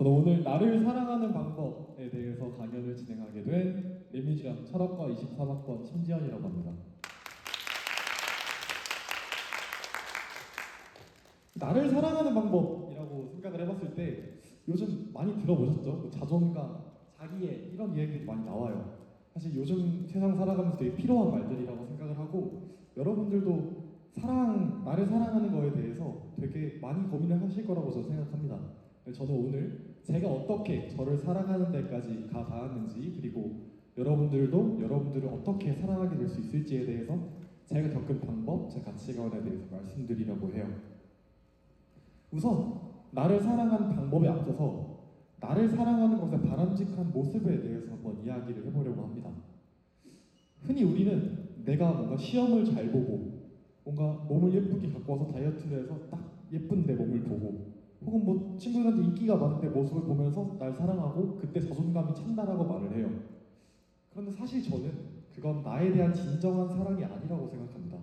저는 오늘 나를 사랑하는 방법에 대해서 강연을 진행하게 된 레미지랑 철학과 23학번 심지현이라고 합니다. 나를 사랑하는 방법이라고 생각을 해봤을 때 요즘 많이 들어보셨죠? 뭐 자존감, 자기애 이런 이야기들이 많이 나와요. 사실 요즘 세상 살아가면서 되게 필요한 말들이라고 생각을 하고 여러분들도 나를 사랑하는 거에 대해서 되게 많이 고민을 하실 거라고 저는 생각합니다. 저는 오늘 제가 어떻게 저를 사랑하는 데까지 닿았는지 그리고 여러분들도 여러분들을 어떻게 사랑하게 될 수 있을지에 대해서 제가 겪은 방법, 제 가치관에 대해서 말씀드리려고 해요. 우선 나를 사랑하는 방법에 앞서서 나를 사랑하는 것의 바람직한 모습에 대해서 한번 이야기를 해보려고 합니다. 흔히 우리는 내가 뭔가 시험을 잘 보고 뭔가 몸을 예쁘게 갖고 와서 다이어트를 해서 딱 예쁜 내 몸을 보고 혹은 뭐 친구들한테 인기가 많은 내 모습을 보면서 날 사랑하고 그때 자존감이 찬다라고 말을 해요. 그런데 사실 저는 그건 나에 대한 진정한 사랑이 아니라고 생각합니다.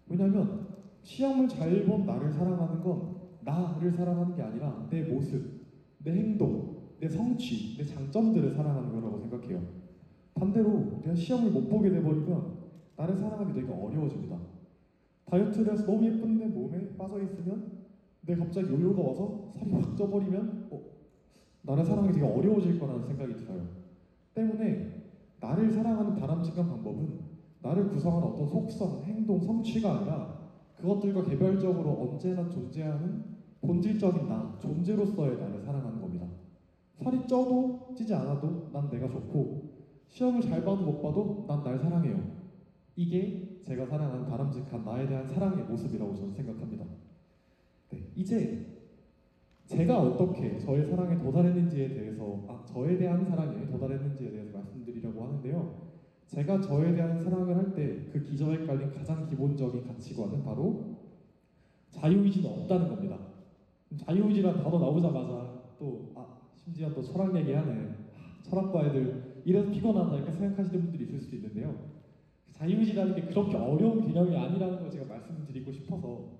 왜냐하면 시험을 잘 본 나를 사랑하는 건 나를 사랑하는 게 아니라 내 모습, 내 행동, 내 성취, 내 장점들을 사랑하는 거라고 생각해요. 반대로 내가 시험을 못 보게 돼버리면 나를 사랑하기 되게 어려워집니다. 다이어트를 해서 너무 예쁜 내 몸에 빠져있으면 내가 갑자기 요요가 와서 살이 확 쪄버리면 나를 사랑하기 되게 어려워질 거라는 생각이 들어요. 때문에 나를 사랑하는 바람직한 방법은 나를 구성하는 어떤 속성, 행동, 성취가 아니라 그것들과 개별적으로 언제나 존재하는 본질적인 나, 존재로서의 나를 사랑하는 겁니다. 살이 쪄도 찌지 않아도 난 내가 좋고 시험을 잘 봐도 못 봐도 난 날 사랑해요. 이게 제가 사랑하는 바람직한 나에 대한 사랑의 모습이라고 저는 생각합니다. 네, 이제 제가 어떻게 저의 사랑에 도달했는지에 대해서 저에 대한 사랑에 도달했는지에 대해서 말씀드리려고 하는데요. 제가 저에 대한 사랑을 할 때 그 기저에 깔린 가장 기본적인 가치관은 바로 자유의지는 없다는 겁니다. 자유의지란 단어 나오자마자 심지어 또 철학 얘기하네. 철학과 애들 이래서 피곤하다 이렇게 생각하시는 분들이 있을 수도 있는데요. 자유의지라는 게 그렇게 어려운 개념이 아니라는 걸 제가 말씀드리고 싶어서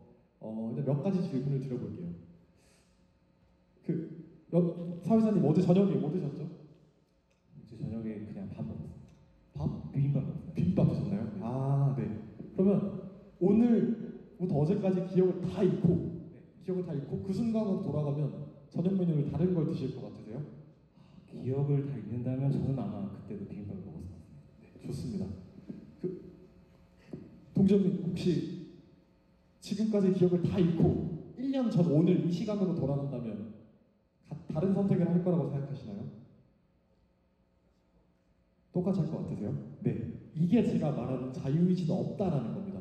일단 몇 가지 질문을 드려볼게요. 사회자님 어제 저녁에 뭐 드셨죠? 어제 저녁에 그냥 밥 먹었어요. 밥? 비빔밥 먹었어요. 비빔밥 드셨나요? 네. 그러면 오늘부터 어제까지 기억을 다 잃고 그 순간으로 돌아가면 저녁 메뉴를 다른 걸 드실 것 같으세요? 기억을 다 잃는다면 저는 아마 그때도 비빔밥을 먹었을 것 같습니다. 네, 좋습니다. 동정님 혹시 지금까지 기억을 다 잃고 1년 전 오늘 이 시간으로 돌아간다면 다른 선택을 할 거라고 생각하시나요? 똑같이 할 것 같으세요? 네. 이게 제가 말하는 자유의지는 없다라는 겁니다.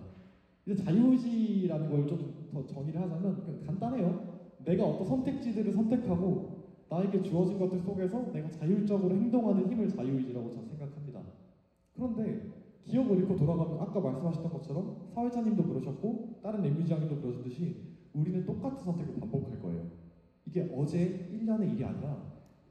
이제 자유의지라는 걸 좀 더 정의를 하자면 그냥 간단해요. 내가 어떤 선택지들을 선택하고 나에게 주어진 것들 속에서 내가 자율적으로 행동하는 힘을 자유의지라고 저는 생각합니다. 그런데 기억을 잃고 돌아가면 아까 말씀하셨던 것처럼 사회자님도 그러셨고 다른 MBG장님도 그러셨듯이 우리는 똑같은 선택을 반복할 거예요. 이게 어제 1년의 일이 아니라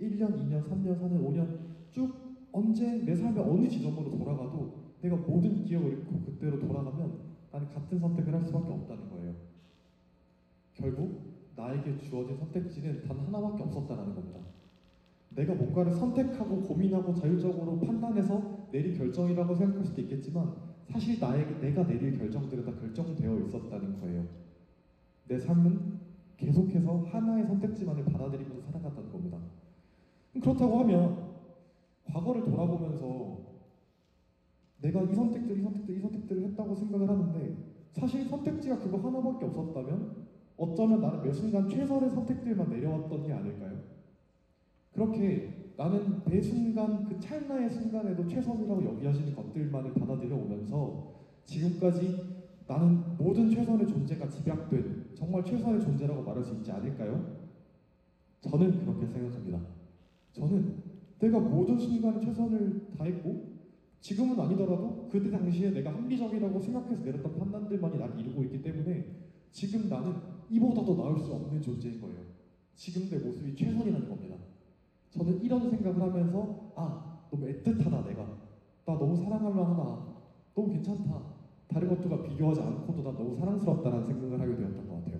1년, 2년, 3년, 4년, 5년 쭉 언제 내 삶의 어느 지점으로 돌아가도 내가 모든 기억을 잃고 그때로 돌아가면 나는 같은 선택을 할 수밖에 없다는 거예요. 결국 나에게 주어진 선택지는 단 하나밖에 없었다는 겁니다. 내가 뭔가를 선택하고 고민하고 자율적으로 판단해서 내릴 결정이라고 생각할 수도 있겠지만 사실 내가 내릴 결정들은 다 결정되어 있었다는 거예요. 내 삶은 계속해서 하나의 선택지만을 받아들이면서 살아갔다는 겁니다. 그렇다고 하면 과거를 돌아보면서 내가 이 선택들을 했다고 생각을 하는데 사실 선택지가 그거 하나밖에 없었다면 어쩌면 나는 매 순간 최선의 선택들만 내려왔던 게 아닐까요? 그렇게 나는 매 순간 그 찰나의 순간에도 최선이라고 여기하시는 것들만을 받아들여 오면서 지금까지 나는 모든 최선의 존재가 집약된 정말 최선의 존재라고 말할 수 있지 않을까요? 저는 그렇게 생각합니다. 저는 내가 모든 순간에 최선을 다했고 지금은 아니더라도 그때 당시에 내가 합리적이라고 생각해서 내렸던 판단들만이 나를 이루고 있기 때문에 지금 나는 이보다 더 나을 수 없는 존재인 거예요. 지금 내 모습이 최선이라는 겁니다. 저는 이런 생각을 하면서 너무 애틋하다 내가. 나 너무 사랑할 만하다. 너무 괜찮다. 다른 것들과 비교하지 않고도 난 너무 사랑스럽다는 생각을 하게 되었던 것 같아요.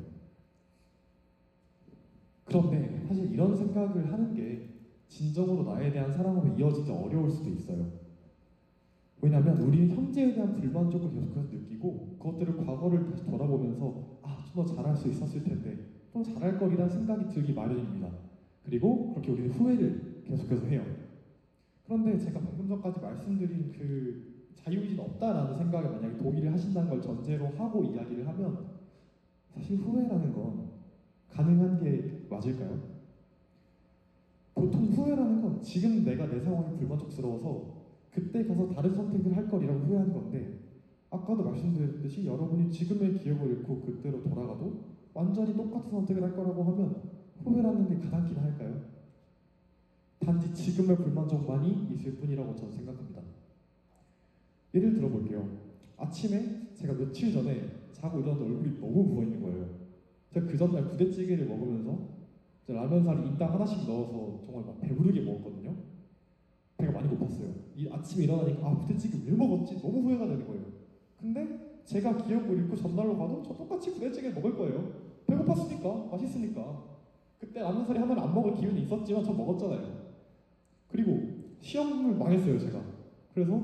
그런데 사실 이런 생각을 하는 게 진정으로 나에 대한 사랑으로 이어지기 어려울 수도 있어요. 왜냐하면 우리는 현재에 대한 불만족을 계속해서 느끼고 그것들을 과거를 다시 돌아보면서 좀 더 잘할 수 있었을 텐데 좀 잘할 거리라는 생각이 들기 마련입니다. 그리고 그렇게 우리는 후회를 계속해서 해요. 그런데 제가 방금 전까지 말씀드린 그 자유의지는 없다라는 생각에 만약에 동의를 하신다는 걸 전제로 하고 이야기를 하면 사실 후회라는 건 가능한 게 맞을까요? 보통 후회라는 건 지금 내가 내 상황이 불만족스러워서 그때 가서 다른 선택을 할 거리라고 후회하는 건데 아까도 말씀드렸듯이 여러분이 지금의 기억을 잃고 그때로 돌아가도 완전히 똑같은 선택을 할 거라고 하면 후회라는 게 가당키나 할까요? 단지 지금의 불만족만이 있을 뿐이라고 저는 생각합니다. 예를 들어볼게요. 아침에 제가 며칠 전에 자고 일어났는데 얼굴이 너무 부어있는 거예요. 제가 그 전날 부대찌개를 먹으면서 라면사리 인당 하나씩 넣어서 정말 막 배부르게 먹었거든요. 배가 많이 고팠어요. 이 아침에 일어나니까 부대찌개 왜 먹었지? 너무 후회가 되는 거예요. 근데 제가 기억을 잃고 전날로 가도 저 똑같이 부대찌개 먹을 거예요. 배고팠으니까, 맛있으니까. 그때 라면사리 하나를 안 먹을 기운이 있었지만 저 먹었잖아요. 그리고 시험을 망했어요, 제가. 그래서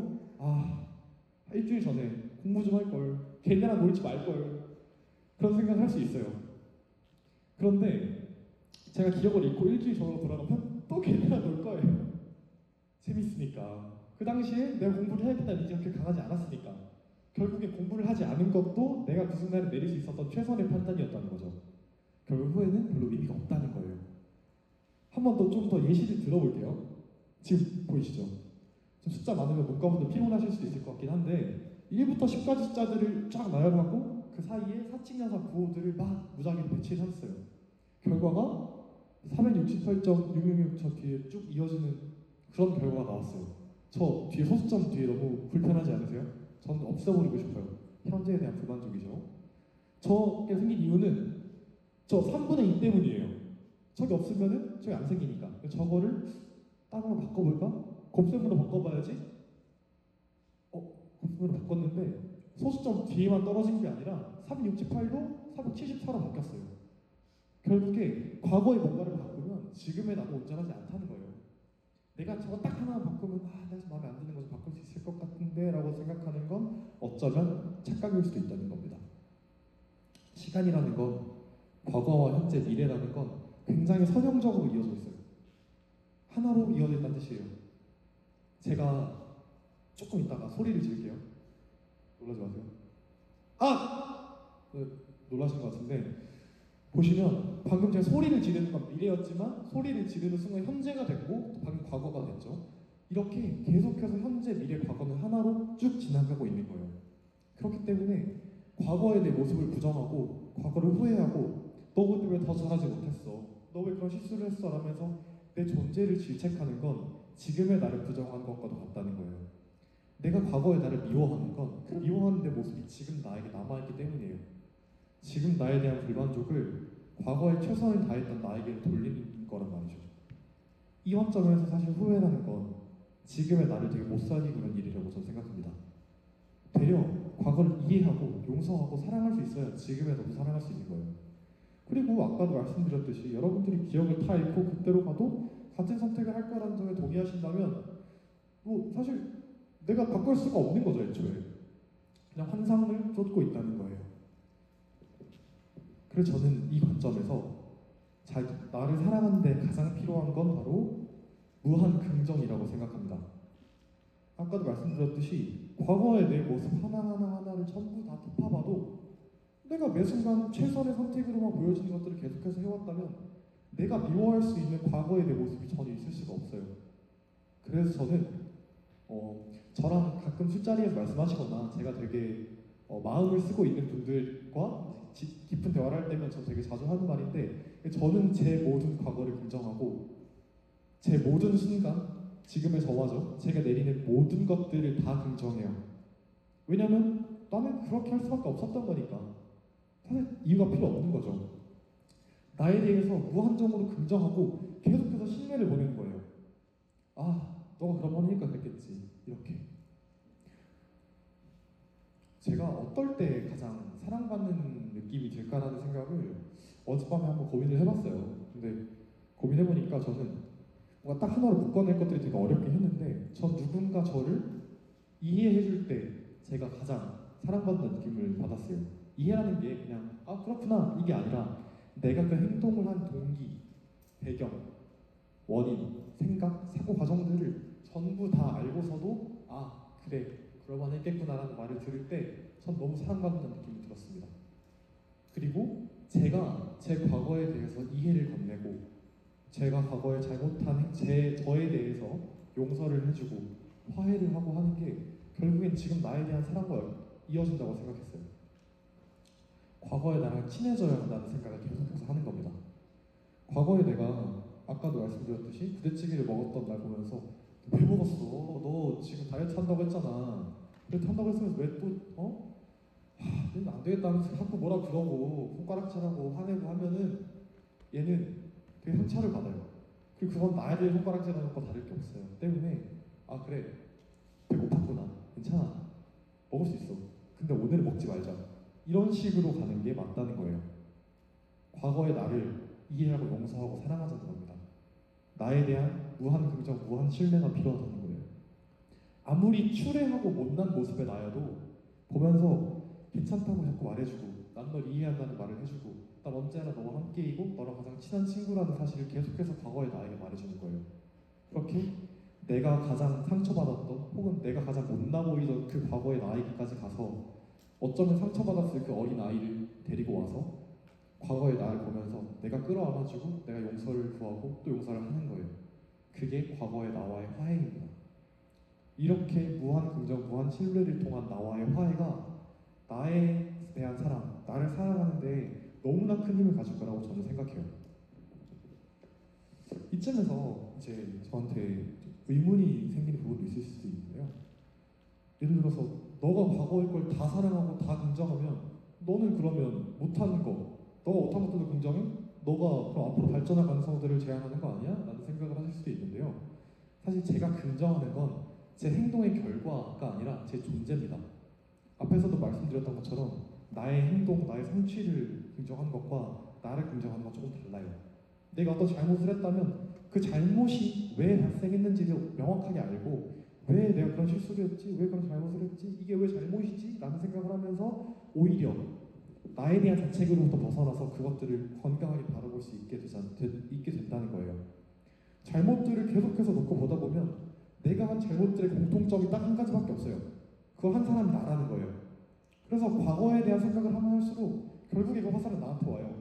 일주일 전에 공부 좀 할 걸, 걔네랑 놀지 말 걸, 그런 생각을 할 수 있어요. 그런데 제가 기억을 잃고 일주일 전으로 돌아가면 또 걔네랑 놀 거예요. 재밌으니까. 그 당시에 내가 공부를 해야겠다는 의지가 그렇게 강하지 않았으니까. 결국에 공부를 하지 않은 것도 내가 그 순간에 내릴 수 있었던 최선의 판단이었다는 거죠. 결국 후회는 별로 의미가 없다는 거예요. 한 번 더 좀 더 예시를 들어볼게요. 지금 보이시죠? 좀 숫자 많으면 문과분들 피곤하실 수도 있을 것 같긴 한데 1부터 10까지 숫자들을 쫙 나열하고 그 사이에 사칙연산 구호들을 막 무작위로 배치해놨어요. 결과가 468.666 저 뒤에 쭉 이어지는 그런 결과가 나왔어요. 저 뒤에 소수점 뒤에 너무 불편하지 않으세요? 저는 없애버리고 싶어요. 현재에 대한 불만족이죠. 저게 생긴 이유는 저 3분의 2 때문이에요. 저기 없으면은 저기 안 생기니까. 저거를 따로 바꿔볼까? 곱셈으로 바꿔봐야지. 곱셈으로 바꿨는데 소수점 뒤에만 떨어진 게 아니라 368도 474로 바뀌었어요. 결국에 과거의 뭔가를 바꾸면 지금의 나도 온전하지 않다는 거예요. 내가 저거 딱 하나 바꾸면 내가 마음에 안 드는 것을 바꿀 수 있을 것 같은데 라고 생각하는 건 어쩌면 착각일 수도 있다는 겁니다. 시간이라는 건 과거와 현재, 미래라는 건 굉장히 선형적으로 이어져 있어요. 하나로 이어져 있다는 뜻이에요. 제가 조금 있다가 소리를 지를게요. 놀라지 마세요. 놀라신 것 같은데 보시면 방금 제가 소리를 지르는 건 미래였지만 소리를 지르는 순간 현재가 됐고 방금 과거가 됐죠. 이렇게 계속해서 현재, 미래, 과거는 하나로 쭉 지나가고 있는 거예요. 그렇기 때문에 과거의 내 모습을 부정하고 과거를 후회하고 너 그때 왜 더 잘하지 못했어? 너 왜 그런 실수를 했어? 라면서 내 존재를 질책하는 건 지금의 나를 부정하는 것과도 같다는 거예요. 내가 과거의 나를 미워하는 건 그 미워하는 내 모습이 지금 나에게 남아있기 때문이에요. 지금 나에 대한 불만족을 과거에 최선을 다했던 나에게 돌리는 거란 말이죠. 이 관점에서 사실 후회라는 건 지금의 나를 되게 못살게 구는 일이라고 저는 생각합니다. 되려 과거를 이해하고 용서하고 사랑할 수 있어야 지금의 너도 사랑할 수 있는 거예요. 그리고 아까도 말씀드렸듯이 여러분들이 기억을 다 잃고 그때로 가도 같은 선택을 할 거라는 점에 동의하신다면 사실 내가 바꿀 수가 없는 거죠, 애초에. 그냥 환상을 쫓고 있다는 거예요. 그래서 저는 이 관점에서 나를 사랑하는 데 가장 필요한 건 바로 무한 긍정이라고 생각합니다. 아까도 말씀드렸듯이 과거의 내 모습 하나하나를 전부 다 덮어봐도 내가 매 순간 최선의 선택으로만 보여지는 것들을 계속해서 해왔다면 내가 미워할 수 있는 과거의 내 모습이 전혀 있을 수가 없어요. 그래서 저는 저랑 가끔 술자리에서 말씀하시거나 제가 되게 마음을 쓰고 있는 분들과 깊은 대화를 할 때면 저 되게 자주 하는 말인데 저는 제 모든 과거를 긍정하고 제 모든 순간 지금의 저와죠. 제가 내리는 모든 것들을 다 긍정해요. 왜냐면 나는 그렇게 할 수밖에 없었던 거니까. 사실 이유가 필요 없는 거죠. 나에 대해서 무한정으로 긍정하고 계속해서 신뢰를 보내는 거예요. 너가 그런 말 하니까 그랬겠지. 이렇게. 제가 어떨 때 가장 사랑받는 느낌이 들까라는 생각을 어젯밤에 한번 고민을 해봤어요. 근데 고민해보니까 저는 뭔가 딱 하나로 묶어낼 것들이 되게 어렵긴 했는데 전 누군가 저를 이해해줄 때 제가 가장 사랑받는 느낌을 받았어요. 이해라는 게 그냥 아 그렇구나 이게 아니라 내가 그 행동을 한 동기, 배경, 원인, 생각, 사고 과정들을 전부 다 알고서도 아 그래 그럴만 했겠구나라는 말을 들을 때 전 너무 사랑받는 느낌이 들었습니다. 그리고 제가 제 과거에 대해서 이해를 건네고 제가 과거에 잘못한 저에 대해서 용서를 해주고 화해를 하고 하는 게 결국엔 지금 나에 대한 사랑과 이어진다고 생각했어요. 과거에 나랑 친해져야 한다는 생각을 계속해서 하는 겁니다. 과거에 내가 아까도 말씀드렸듯이 부대찌개를 먹었던 날 보면서 왜 먹었어? 너 지금 다이어트 한다고 했잖아. 다이어트 한다고 했으면서 왜 또 얘는 안 되겠다 하면서 자꾸 뭐라 그러고 손가락질하고 화내고 하면은 얘는 되게 상처를 받아요. 그리고 그건 나에 대해 손가락질하는 것과 다를 게 없어요. 때문에 아 그래 배고팠구나 괜찮아 먹을 수 있어. 근데 오늘은 먹지 말자. 이런 식으로 가는 게 맞다는 거예요. 과거의 나를 이해하고 용서하고 사랑하자는 겁니다. 나에 대한 무한 긍정, 무한 신뢰가 필요하다는 거예요. 아무리 추레하고 못난 모습의 나여도 보면서 괜찮다고 자꾸 말해주고 난 널 이해한다는 말을 해주고 난 언제나 너와 함께이고 너랑 가장 친한 친구라는 사실을 계속해서 과거의 나에게 말해주는 거예요. 그렇게 내가 가장 상처받았던 혹은 내가 가장 못나 보이던 그 과거의 나에게까지 가서 어쩌면 상처받았을 그 어린 아이를 데리고 와서 과거의 나를 보면서 내가 끌어안아주고 내가 용서를 구하고 또 용서를 하는 거예요. 그게 과거의 나와의 화해입니다. 이렇게 무한 긍정, 무한 신뢰를 통한 나와의 화해가 나에 대한 사랑, 나를 사랑하는데 너무나 큰 힘을 가질 거라고 저는 생각해요. 이쯤에서 이제 저한테 의문이 생기는 부분도 있을 수도 있는데요. 예를 들어서 너가 과거의 걸 다 사랑하고 다 긍정하면 너는 그러면 못하는 거, 너가 못한 것들도 긍정해? 너가 그럼 앞으로 발전할 가능성들을 제한하는 거 아니야? 라는 생각을 하실 수도 있는데요. 사실 제가 긍정하는 건 제 행동의 결과가 아니라 제 존재입니다. 앞에서도 말씀드렸던 것처럼 나의 행동, 나의 성취를 긍정하는 것과 나를 긍정하는 건 조금 달라요. 내가 어떤 잘못을 했다면 그 잘못이 왜 발생했는지를 명확하게 알고 왜 내가 그런 실수를 했지? 왜 그런 잘못을 했지? 이게 왜 잘못이지? 라는 생각을 하면서 오히려 나에 대한 자책으로부터 벗어나서 그것들을 건강하게 바라볼 수 있게 된다는 거예요. 잘못들을 계속해서 놓고 보다 보면 내가 한 잘못들의 공통점이 딱 한 가지밖에 없어요. 그걸 한 사람이 나라는 거예요. 그래서 과거에 대한 생각을 하면 할수록 결국에 그 화살은 나한테 와요.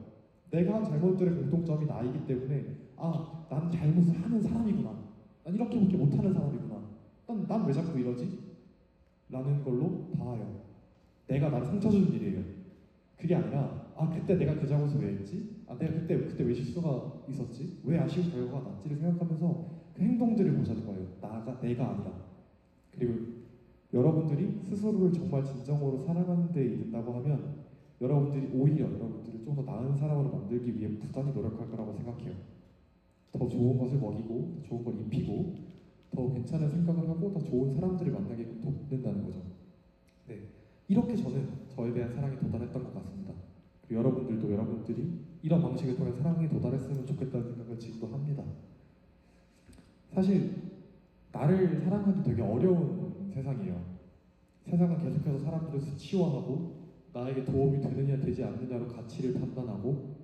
내가 한 잘못들의 공통점이 나이기 때문에 아, 난 잘못을 하는 사람이구나. 난 이렇게밖에 못하는 사람이구나. 난 왜 자꾸 이러지? 라는 걸로 봐요. 내가 나를 상처 주는 일이에요. 그게 아니라 아 그때 내가 그 잘못을 왜 했지? 아 내가 그때 왜 실수가 있었지? 왜 아쉬운 결과가 났지를 생각하면서 그 행동들을 보자는 거예요. 내가 아니라. 그리고 여러분들이 스스로를 정말 진정으로 사랑하는 데 이른다고 하면 여러분들이 오히려 여러분들을 좀 더 나은 사람으로 만들기 위해 부단히 노력할 거라고 생각해요. 더 좋은 것을 먹이고, 더 좋은 걸 입히고, 더 괜찮은 생각을 하고, 더 좋은 사람들을 만나게끔 돕는다는 거죠. 네, 이렇게 저는 저에 대한 사랑에 도달했던 것 같습니다. 그리고 여러분들도 여러분들이 이런 방식을 통해 사랑에 도달했으면 좋겠다는 생각을 지금도 합니다. 사실 나를 사랑하기 되게 어려운 세상이에요. 세상은 계속해서 사람들을 수치화하고 나에게 도움이 되느냐 되지 않느냐로 가치를 판단하고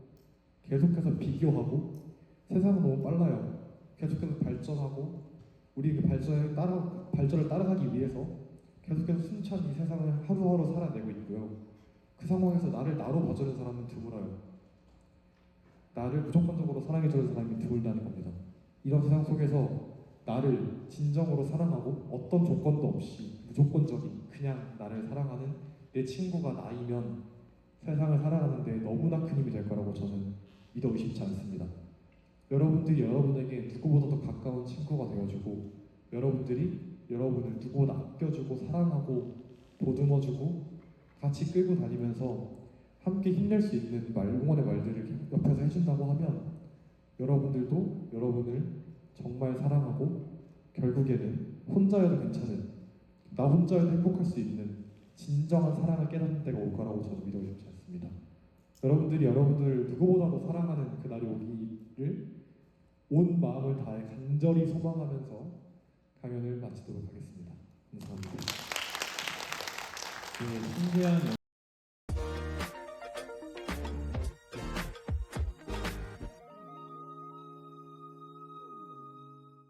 계속해서 비교하고 세상은 너무 빨라요. 계속해서 발전하고 우리 그 발전을 따라가기 위해서 계속해서 숨찬 이 세상을 하루하루 살아내고 있고요. 그 상황에서 나를 나로 봐주는 사람은 드물어요. 나를 무조건적으로 사랑해주는 사람이 드물다는 겁니다. 이런 세상 속에서 나를 진정으로 사랑하고 어떤 조건도 없이 무조건적인 그냥 나를 사랑하는 내 친구가 나이면 세상을 살아가는데 너무나 큰 힘이 될 거라고 저는 믿어 의심치 않습니다. 여러분들이 여러분에게 누구보다 더 가까운 친구가 되어주고 여러분들이 여러분을 누구보다 아껴주고 사랑하고 보듬어주고 같이 끌고 다니면서 함께 힘낼 수 있는 응원의 말들을 옆에서 해준다고 하면 여러분들도 여러분을 정말 사랑하고 결국에는 혼자여도 괜찮은 나 혼자여도 행복할 수 있는 진정한 사랑을 깨닫는 때가 올 거라고 저는 믿어 의심치 않습니다. 여러분들이 여러분들을 누구보다도 사랑하는 그날이 오기를 온 마음을 다해 간절히 소망하면서 강연을 마치도록 하겠습니다. 감사합니다. 그 신기한